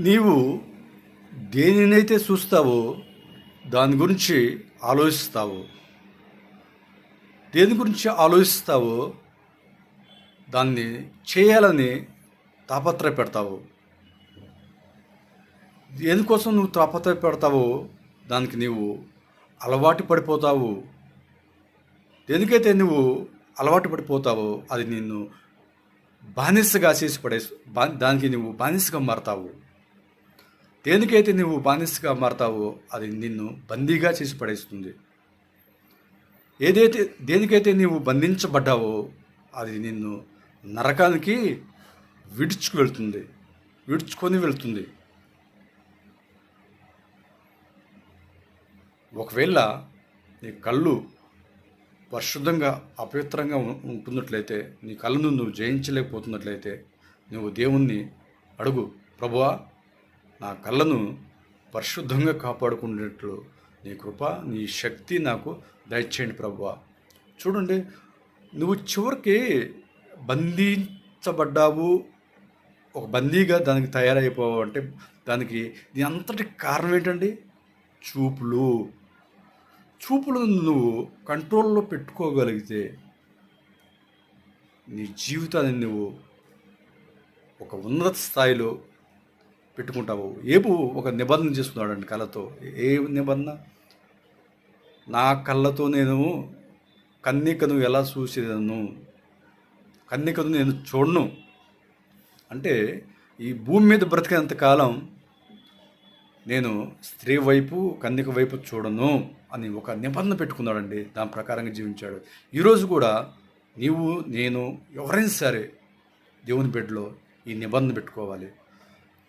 నీవు దేనినైతే చూస్తావో దాని గురించి ఆలోచిస్తావు. దేని గురించి ఆలోచిస్తావో దాన్ని చేయాలని తాపత్రయపెడతావు. దేనికోసం నువ్వు తాపత్రయపెడతావో దానికి నీవు అలవాటు పడిపోతావు. దేనికైతే నువ్వు అలవాటు పడిపోతావో అది నిన్ను బానిసగా చేసి దానికి నువ్వు బానిసగా మారతావు. దేనికైతే నువ్వు బానిసగా మారతావో అది నిన్ను బందీగా చేసి పడేస్తుంది. దేనికైతే నీవు బంధించబడ్డావో అది నిన్ను నరకానికి విడుచుకొని వెళ్తుంది. ఒకవేళ నీ కళ్ళు పరిశుద్ధంగా అపవిత్రంగా ఉంటున్నట్లయితే, నీ కళ్ళను నువ్వు జయించలేకపోతున్నట్లయితే నువ్వు దేవుణ్ణి అడుగు, ప్రభువా నా కళ్ళను పరిశుద్ధంగా కాపాడుకునేట్లు నీ కృప, నీ శక్తి నాకు దయచేయండి ప్రభువా. చూడండి, నువ్వు చివరికి బంధించబడ్డావు, ఒక బందీగా దానికి తయారైపోవు అంటే దానికి దీని అంతటి కారణం ఏంటండి? చూపులను నువ్వు కంట్రోల్లో పెట్టుకోగలిగితే నీ జీవితాన్ని నువ్వు ఒక ఉన్నత స్థాయిలో పెట్టుకుంటావు. ఏబు ఒక నిబంధన చేస్తున్నాడండి కళ్ళతో. ఏ నిబంధన? నా కళ్ళతో నేను కన్నికను ఎలా చూసేదను, కన్నికను నేను చూడను. అంటే ఈ భూమి మీద బ్రతికేంత కాలం నేను స్త్రీ వైపు కన్నిక వైపు చూడను అని ఒక నిబంధన పెట్టుకున్నాడండి. దాని ప్రకారంగా జీవించాడు. ఈరోజు కూడా నీవు, నేను, ఎవరైనా సరే దేవుని బిడ్డలో ఈ నిబంధన పెట్టుకోవాలి.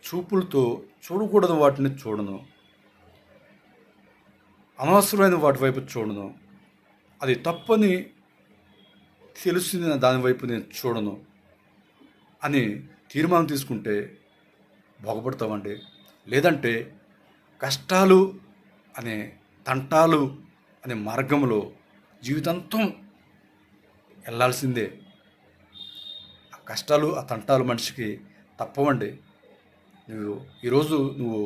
చూపులతో చూడకూడదు వాటిని చూడను, అనవసరమైన వాటి వైపు చూడను, అది తప్పని తెలిసిన దాని వైపు నేను చూడను అని తీర్మానం తీసుకుంటే బాగుపడతామండి. లేదంటే కష్టాలు అనే తంటాలు అనే మార్గంలో జీవితాంతం వెళ్ళాల్సిందే. ఆ కష్టాలు, ఆ తంటాలు మనిషికి తప్పవండి. ఈరోజు నువ్వు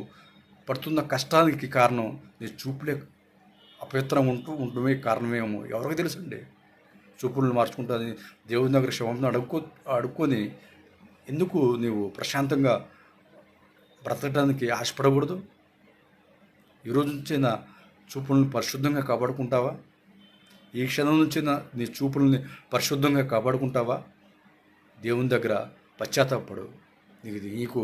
పడుతున్న కష్టానికి కారణం నీ చూపులే అపవిత్రం ఉండటమే కారణమేమో ఎవరికి తెలుసండి. చూపులను మార్చుకుంటుంది దేవుని దగ్గర క్షమాపణ అడుక్కొని ఎందుకు నీవు ప్రశాంతంగా బ్రతకడానికి ఆశపడకూడదు? ఈరోజు నుంచి నా చూపులను పరిశుద్ధంగా కాపాడుకుంటావా? ఈ క్షణం నుంచి నీ చూపులని పరిశుద్ధంగా కాపాడుకుంటావా? దేవుని దగ్గర పశ్చాత్తాపడు. నీకు